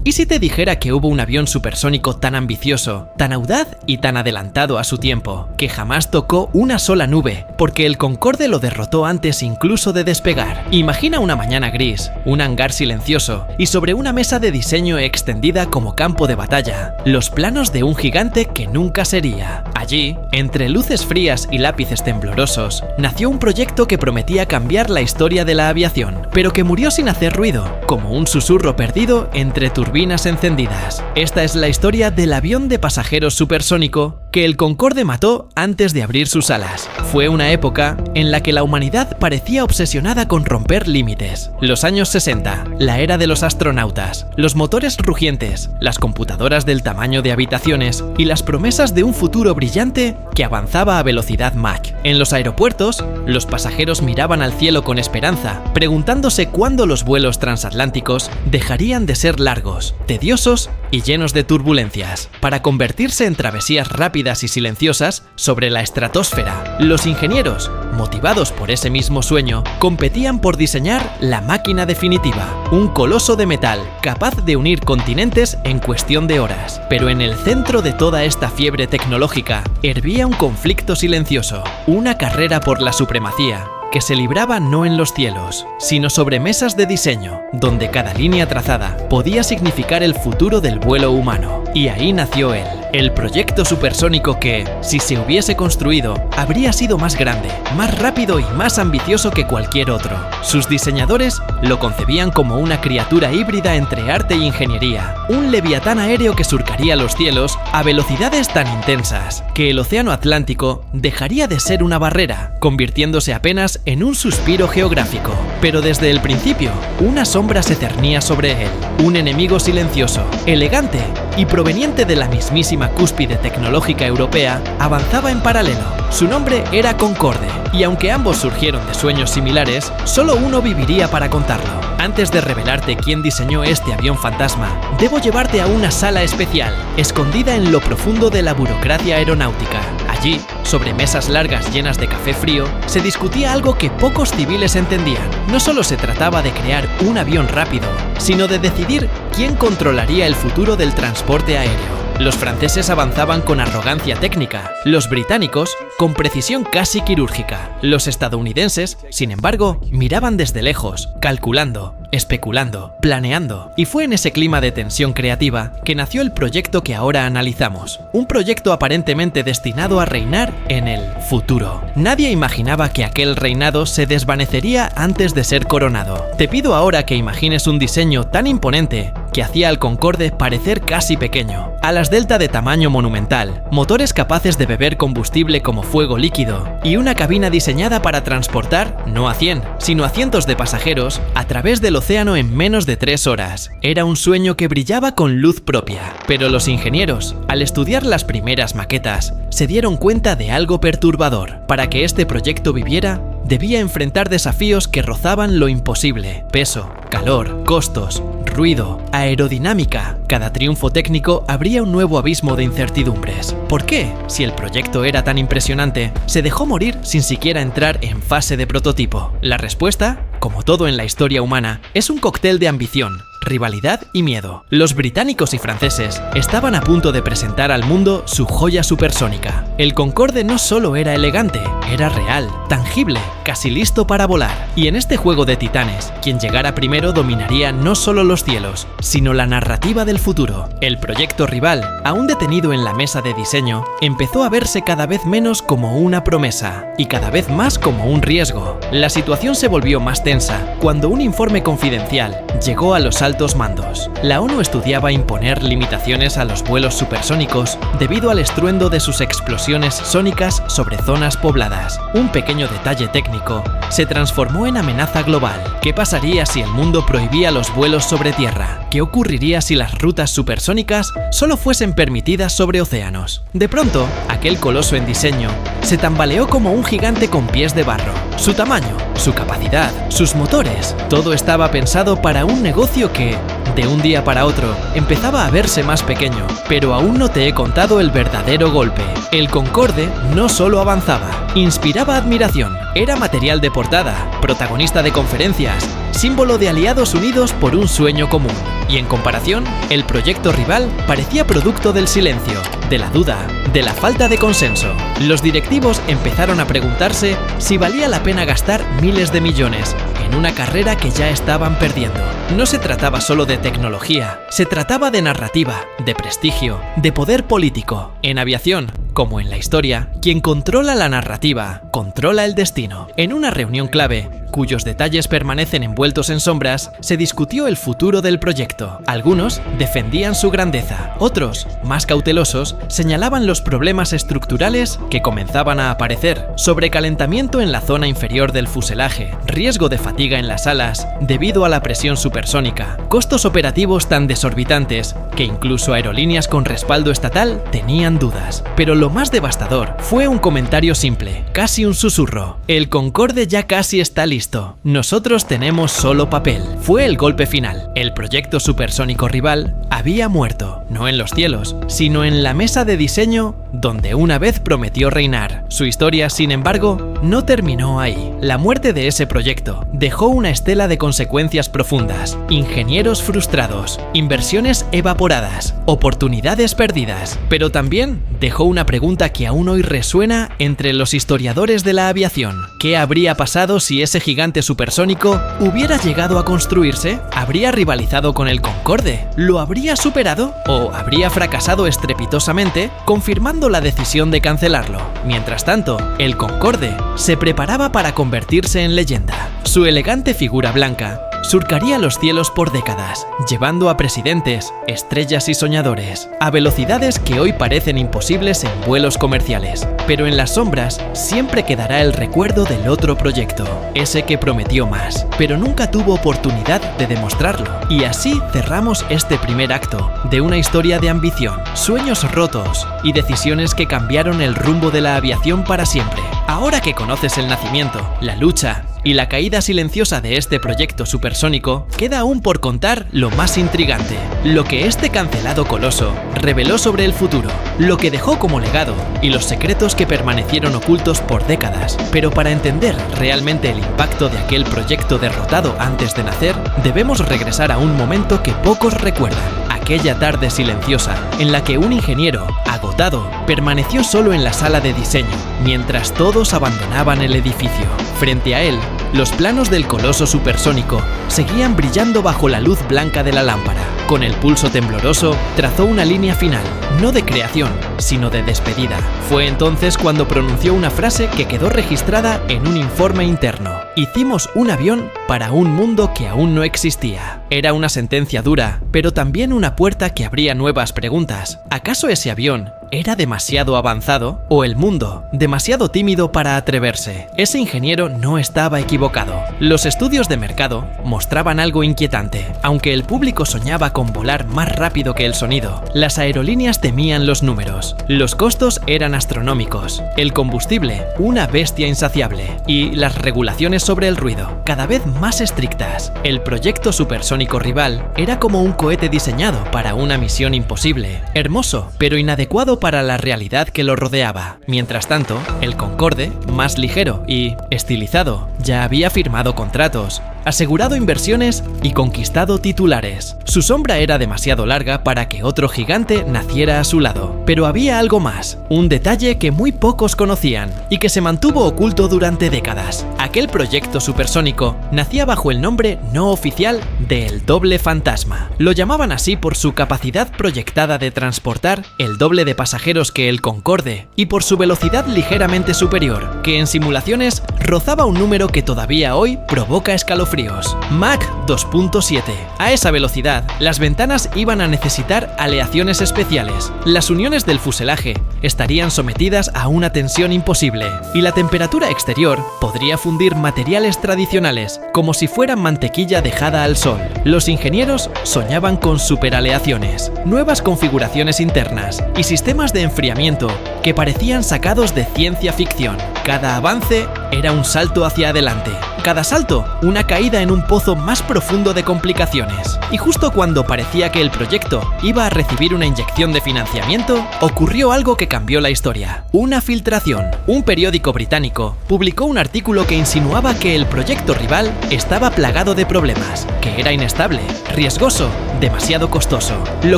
¿Y si te dijera que hubo un avión supersónico tan ambicioso, tan audaz y tan adelantado a su tiempo, que jamás tocó una sola nube, porque el Concorde lo derrotó antes incluso de despegar? Imagina una mañana gris, un hangar silencioso y sobre una mesa de diseño extendida como campo de batalla, los planos de un gigante que nunca sería. Allí, entre luces frías y lápices temblorosos, nació un proyecto que prometía cambiar la historia de la aviación, pero que murió sin hacer ruido, como un susurro perdido entre turbinas encendidas. Esta es la historia del avión de pasajeros supersónico que el Concorde mató antes de abrir sus alas. Fue una época en la que la humanidad parecía obsesionada con romper límites. Los años 60, la era de los astronautas, los motores rugientes, las computadoras del tamaño de habitaciones y las promesas de un futuro brillante que avanzaba a velocidad Mach. En los aeropuertos, los pasajeros miraban al cielo con esperanza, preguntándose cuándo los vuelos transatlánticos dejarían de ser largos, tediosos y llenos de turbulencias, para convertirse en travesías rápidas y silenciosas sobre la estratosfera. Los ingenieros, motivados por ese mismo sueño, competían por diseñar la máquina definitiva, un coloso de metal capaz de unir continentes en cuestión de horas. Pero en el centro de toda esta fiebre tecnológica hervía un conflicto silencioso, una carrera por la supremacía, que se libraba no en los cielos, sino sobre mesas de diseño, donde cada línea trazada podía significar el futuro del vuelo humano. Y ahí nació él, el proyecto supersónico que, si se hubiese construido, habría sido más grande, más rápido y más ambicioso que cualquier otro. Sus diseñadores lo concebían como una criatura híbrida entre arte e ingeniería, un leviatán aéreo que surcaría los cielos a velocidades tan intensas que el océano Atlántico dejaría de ser una barrera, convirtiéndose apenas en un suspiro geográfico. Pero desde el principio, una sombra se cernía sobre él, un enemigo silencioso, elegante y proveniente de la mismísima cúspide tecnológica europea, avanzaba en paralelo. Su nombre era Concorde, y aunque ambos surgieron de sueños similares, solo uno viviría para contarlo. Antes de revelarte quién diseñó este avión fantasma, debo llevarte a una sala especial, escondida en lo profundo de la burocracia aeronáutica. Allí, sobre mesas largas llenas de café frío, se discutía algo que pocos civiles entendían. No solo se trataba de crear un avión rápido, sino de decidir quién controlaría el futuro del transporte aéreo. Los franceses avanzaban con arrogancia técnica, los británicos con precisión casi quirúrgica. Los estadounidenses, sin embargo, miraban desde lejos, calculando, especulando, planeando. Y fue en ese clima de tensión creativa que nació el proyecto que ahora analizamos. Un proyecto aparentemente destinado a reinar en el futuro. Nadie imaginaba que aquel reinado se desvanecería antes de ser coronado. Te pido ahora que imagines un diseño tan imponente que hacía al Concorde parecer casi pequeño. Alas delta de tamaño monumental, motores capaces de beber combustible como fuego líquido y una cabina diseñada para transportar, no a 100, sino a cientos de pasajeros a través del océano en menos de 3 horas. Era un sueño que brillaba con luz propia. Pero los ingenieros, al estudiar las primeras maquetas, se dieron cuenta de algo perturbador. Para que este proyecto viviera, debía enfrentar desafíos que rozaban lo imposible: peso, calor, costos, ruido, aerodinámica. Cada triunfo técnico abría un nuevo abismo de incertidumbres. ¿Por qué, si el proyecto era tan impresionante, se dejó morir sin siquiera entrar en fase de prototipo? La respuesta, como todo en la historia humana, es un cóctel de ambición, rivalidad y miedo. Los británicos y franceses estaban a punto de presentar al mundo su joya supersónica. El Concorde no solo era elegante, era real, tangible, casi listo para volar. Y en este juego de titanes, quien llegara primero dominaría no solo los cielos, sino la narrativa del futuro. El proyecto rival, aún detenido en la mesa de diseño, empezó a verse cada vez menos como una promesa y cada vez más como un riesgo. La situación se volvió más tensa cuando un informe confidencial llegó a los altos mandos. La ONU estudiaba imponer limitaciones a los vuelos supersónicos debido al estruendo de sus explosiones sónicas sobre zonas pobladas. Un pequeño detalle técnico se transformó en amenaza global. ¿Qué pasaría si el mundo prohibía los vuelos sobre tierra? ¿Qué ocurriría si las rutas supersónicas solo fuesen permitidas sobre océanos? De pronto, aquel coloso en diseño se tambaleó como un gigante con pies de barro. Su tamaño, su capacidad, sus motores, todo estaba pensado para un negocio que, de un día para otro, empezaba a verse más pequeño. Pero aún no te he contado el verdadero golpe. El Concorde no solo avanzaba, inspiraba admiración, era material de portada, protagonista de conferencias, símbolo de aliados unidos por un sueño común. Y en comparación, el proyecto rival parecía producto del silencio, de la duda, de la falta de consenso. Los directivos empezaron a preguntarse si valía la pena gastar miles de millones en una carrera que ya estaban perdiendo. No se trataba solo de tecnología, se trataba de narrativa, de prestigio, de poder político. En aviación, como en la historia, quien controla la narrativa, controla el destino. En una reunión clave, cuyos detalles permanecen envueltos en sombras, se discutió el futuro del proyecto. Algunos defendían su grandeza, otros, más cautelosos, señalaban los problemas estructurales que comenzaban a aparecer: sobrecalentamiento en la zona inferior del fuselaje, riesgo de fatiga en las alas debido a la presión supersónica, costos operativos tan desorbitantes que incluso aerolíneas con respaldo estatal tenían dudas. Pero lo más devastador fue un comentario simple, casi un susurro: el Concorde ya casi está listo. Nosotros tenemos solo papel. Fue el golpe final. El proyecto supersónico rival había muerto, no en los cielos, sino en la mesa de diseño donde una vez prometió reinar. Su historia, sin embargo, no terminó ahí. La muerte de ese proyecto dejó una estela de consecuencias profundas: ingenieros frustrados, inversiones evaporadas, oportunidades perdidas. Pero también dejó una pregunta que aún hoy resuena entre los historiadores de la aviación: ¿qué habría pasado si ese gigante supersónico hubiera llegado a construirse? ¿Habría rivalizado con el Concorde? ¿Lo habría superado? ¿O habría fracasado estrepitosamente, confirmando la decisión de cancelarlo? Mientras tanto, el Concorde se preparaba para convertirse en leyenda. Su elegante figura blanca surcaría los cielos por décadas, llevando a presidentes, estrellas y soñadores a velocidades que hoy parecen imposibles en vuelos comerciales. Pero en las sombras siempre quedará el recuerdo del otro proyecto, ese que prometió más, pero nunca tuvo oportunidad de demostrarlo. Y así cerramos este primer acto de una historia de ambición, sueños rotos y decisiones que cambiaron el rumbo de la aviación para siempre. Ahora que conoces el nacimiento, la lucha y la caída silenciosa de este proyecto supersónico, queda aún por contar lo más intrigante: lo que este cancelado coloso reveló sobre el futuro, lo que dejó como legado y los secretos que permanecieron ocultos por décadas. Pero para entender realmente el impacto de aquel proyecto derrotado antes de nacer, debemos regresar a un momento que pocos recuerdan: aquella tarde silenciosa en la que un ingeniero, agotado, permaneció solo en la sala de diseño, mientras todos abandonaban el edificio. Frente a él, los planos del coloso supersónico seguían brillando bajo la luz blanca de la lámpara. Con el pulso tembloroso, trazó una línea final, no de creación, sino de despedida. Fue entonces cuando pronunció una frase que quedó registrada en un informe interno: hicimos un avión para un mundo que aún no existía. Era una sentencia dura, pero también una puerta que abría nuevas preguntas. ¿Acaso ese avión era demasiado avanzado o el mundo demasiado tímido para atreverse? Ese ingeniero no estaba equivocado. Los estudios de mercado mostraban algo inquietante. Aunque el público soñaba con volar más rápido que el sonido, las aerolíneas temían los números. Los costos eran astronómicos, el combustible una bestia insaciable y las regulaciones sobre el ruido cada vez más estrictas. El proyecto supersónico rival era como un cohete diseñado para una misión imposible, hermoso pero inadecuado para la realidad que lo rodeaba. Mientras tanto, el Concorde, más ligero y estilizado, ya había firmado contratos, asegurado inversiones y conquistado titulares. Su sombra era demasiado larga para que otro gigante naciera a su lado. Pero había algo más, un detalle que muy pocos conocían y que se mantuvo oculto durante décadas. Aquel proyecto supersónico nacía bajo el nombre no oficial de El Doble Fantasma. Lo llamaban así por su capacidad proyectada de transportar el doble de pasajeros que el Concorde y por su velocidad ligeramente superior, que en simulaciones rozaba un número que todavía hoy provoca escalofríos: Mach 2.7. A esa velocidad, las ventanas iban a necesitar aleaciones especiales, las uniones del fuselaje estarían sometidas a una tensión imposible y la temperatura exterior podría fundir materiales tradicionales como si fueran mantequilla dejada al sol. Los ingenieros soñaban con superaleaciones, nuevas configuraciones internas y sistemas de enfriamiento que parecían sacados de ciencia ficción. Cada avance era un salto hacia adelante. Cada salto, una caída en un pozo más profundo de complicaciones. Y justo cuando parecía que el proyecto iba a recibir una inyección de financiamiento, ocurrió algo que cambió la historia. Una filtración. Un periódico británico publicó un artículo que insinuaba que el proyecto rival estaba plagado de problemas, que era inestable, riesgoso, demasiado costoso. Lo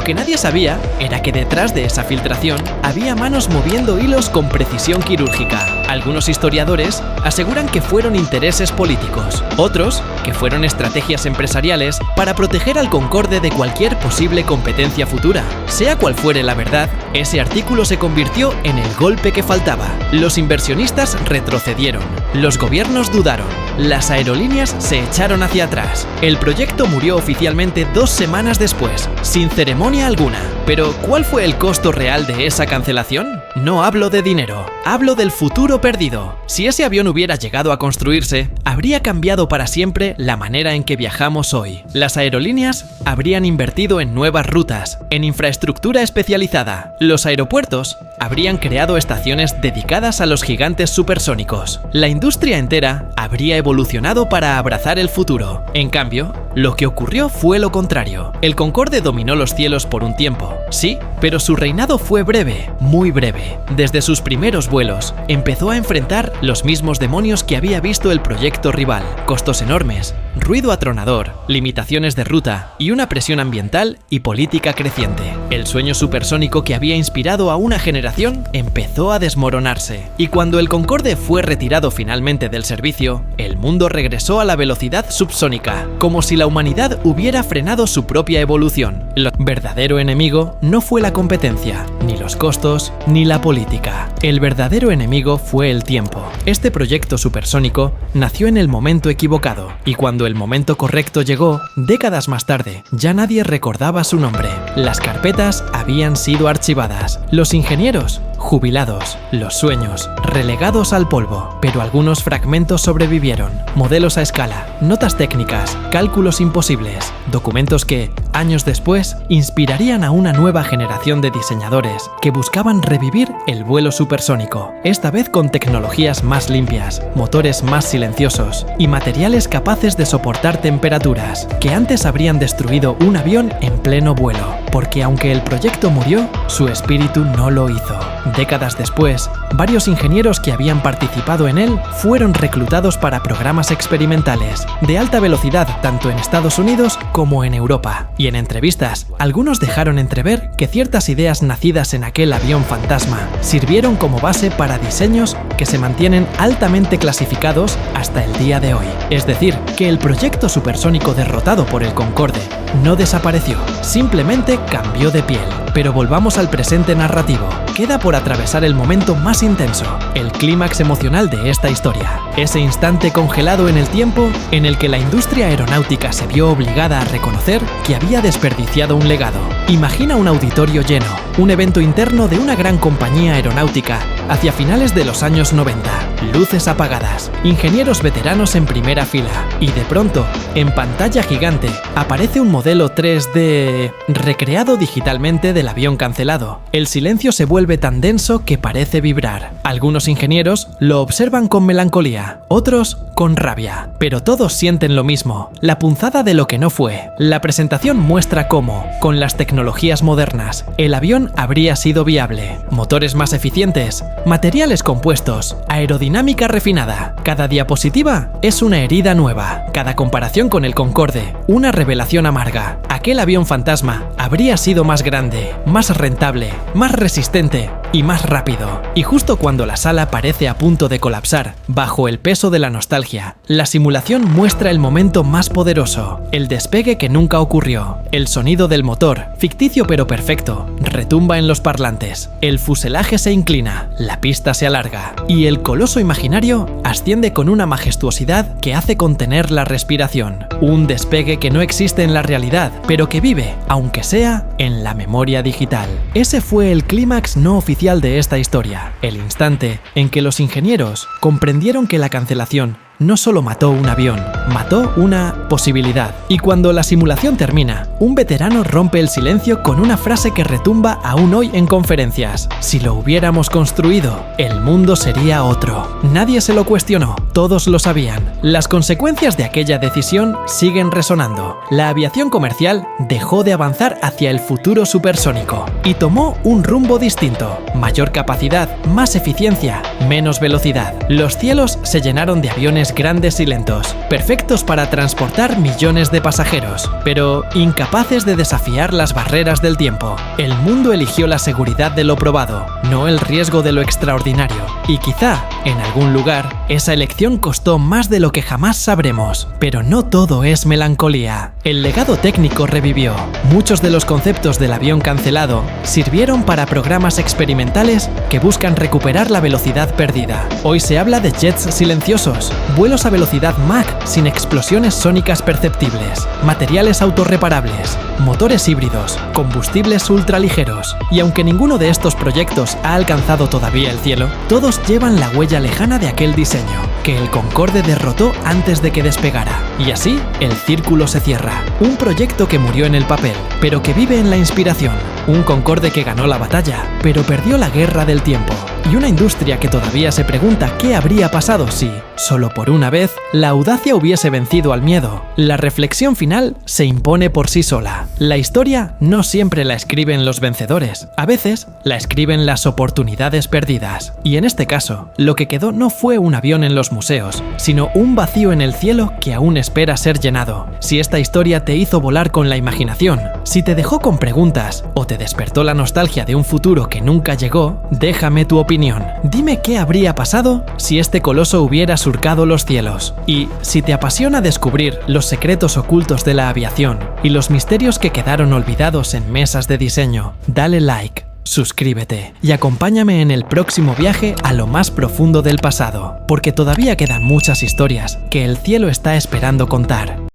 que nadie sabía era que detrás de esa filtración había manos moviendo hilos con precisión quirúrgica. Algunos historiadores aseguran que fueron intereses políticos, otros que fueron estrategias empresariales para proteger al Concorde de cualquier posible competencia futura. Sea cual fuere la verdad, ese artículo se convirtió en el golpe que faltaba. Los inversionistas retrocedieron, los gobiernos dudaron, las aerolíneas se echaron hacia atrás. El proyecto murió oficialmente 2 semanas después, sin ceremonia alguna. Pero, ¿cuál fue el costo real de esa cancelación? No hablo de dinero, hablo del futuro perdido. Si ese avión hubiera llegado a construirse, habría cambiado para siempre la manera en que viajamos hoy. Las aerolíneas habrían invertido en nuevas rutas, en infraestructura especializada. Los aeropuertos habrían creado estaciones dedicadas a los gigantes supersónicos. La industria entera habría evolucionado para abrazar el futuro. En cambio, lo que ocurrió fue lo contrario. El Concorde dominó los cielos por un tiempo, sí, pero su reinado fue breve, muy breve. Desde sus primeros vuelos, empezó a enfrentar los mismos demonios que había visto el proyecto rival: costos enormes, ruido atronador, limitaciones de ruta y una presión ambiental y política creciente. El sueño supersónico que había inspirado a una generación empezó a desmoronarse. Y cuando el Concorde fue retirado finalmente del servicio, el mundo regresó a la velocidad subsónica, como si la humanidad hubiera frenado su propia evolución. El verdadero enemigo no fue la competencia, ni los costos, ni la política. El verdadero enemigo fue el tiempo. Este proyecto supersónico nació en el momento equivocado, y cuando el momento correcto llegó, décadas más tarde, ya nadie recordaba su nombre. Las carpetas habían sido archivadas, los ingenieros jubilados, los sueños relegados al polvo, pero algunos fragmentos sobrevivieron: modelos a escala, notas técnicas, cálculos imposibles, documentos que, años después, inspirarían a una nueva generación de diseñadores que buscaban revivir el vuelo supersónico, esta vez con tecnologías más limpias, motores más silenciosos y materiales capaces de soportar temperaturas que antes habrían destruido un avión en pleno vuelo, porque aunque el proyecto murió, su espíritu no lo hizo. Décadas después, varios ingenieros que habían participado en él fueron reclutados para programas experimentales de alta velocidad tanto en Estados Unidos como en Europa. Y en entrevistas, algunos dejaron entrever que ciertas ideas nacidas en aquel avión fantasma sirvieron como base para diseños que se mantienen altamente clasificados hasta el día de hoy. Es decir, que el proyecto supersónico derrotado por el Concorde no desapareció, simplemente cambió de piel. Pero volvamos al presente narrativo. Queda por atravesar el momento más intenso, el clímax emocional de esta historia. Ese instante congelado en el tiempo en el que la industria aeronáutica se vio obligada a reconocer que había desperdiciado un legado. Imagina un auditorio lleno, un evento interno de una gran compañía aeronáutica hacia finales de los años 90. Luces apagadas, ingenieros veteranos en primera fila, y de pronto, en pantalla gigante, aparece un modelo 3D recreado digitalmente del avión cancelado. El silencio se vuelve tan denso que parece vibrar. Algunos ingenieros lo observan con melancolía, otros con rabia, pero todos sienten lo mismo: la punzada de lo que no fue. La presentación muestra cómo, con las tecnologías modernas, el avión habría sido viable. Motores más eficientes, materiales compuestos, aerodinámica refinada. Cada diapositiva es una herida nueva, cada comparación con el Concorde una revelación amarga. Aquel avión fantasma habría sido más grande, más rentable, más resistente y más rápido. Y justo cuando la sala parece a punto de colapsar bajo el peso de la nostalgia, la simulación muestra el momento más poderoso, el despegue que nunca ocurrió. El sonido del motor, ficticio pero perfecto, retumba en los parlantes. El fuselaje se inclina, la pista se alarga y el coloso imaginario asciende con una majestuosidad que hace contener la respiración. Un despegue que no existe en la realidad, pero que vive, aunque sea, en la memoria digital. Ese fue el clímax no oficial de esta historia, el instante en que los ingenieros comprendieron que la cancelación no solo mató un avión, mató una posibilidad. Y cuando la simulación termina, un veterano rompe el silencio con una frase que retumba aún hoy en conferencias: si lo hubiéramos construido, el mundo sería otro. Nadie se lo cuestionó, todos lo sabían. Las consecuencias de aquella decisión siguen resonando. La aviación comercial dejó de avanzar hacia el futuro supersónico y tomó un rumbo distinto: mayor capacidad, más eficiencia, menos velocidad. Los cielos se llenaron de aviones grandes y lentos, perfectos para transportar millones de pasajeros, pero incapaces de desafiar las barreras del tiempo. El mundo eligió la seguridad de lo probado, no el riesgo de lo extraordinario. Y quizá, en algún lugar, esa elección costó más de lo que jamás sabremos. Pero no todo es melancolía. El legado técnico revivió. Muchos de los conceptos del avión cancelado sirvieron para programas experimentales que buscan recuperar la velocidad perdida. Hoy se habla de jets silenciosos, vuelos a velocidad Mach sin explosiones sónicas perceptibles, materiales autorreparables, motores híbridos, combustibles ultraligeros. Y aunque ninguno de estos proyectos ha alcanzado todavía el cielo, todos llevan la huella lejana de aquel diseño que el Concorde derrotó antes de que despegara. Y así, el círculo se cierra. Un proyecto que murió en el papel, pero que vive en la inspiración. Un Concorde que ganó la batalla, pero perdió la guerra del tiempo. Y una industria que todavía se pregunta qué habría pasado si, solo por una vez, la audacia hubiese vencido al miedo. La reflexión final se impone por sí sola. La historia no siempre la escriben los vencedores. A veces, la escriben las oportunidades perdidas. Y en este caso, lo que quedó no fue un avión en los museos, sino un vacío en el cielo que aún espera ser llenado. Si esta historia te hizo volar con la imaginación, si te dejó con preguntas o te despertó la nostalgia de un futuro que nunca llegó, déjame tu opinión. Dime qué habría pasado si este coloso hubiera surcado los cielos. Y si te apasiona descubrir los secretos ocultos de la aviación y los misterios que quedaron olvidados en mesas de diseño, dale like, suscríbete y acompáñame en el próximo viaje a lo más profundo del pasado, porque todavía quedan muchas historias que el cielo está esperando contar.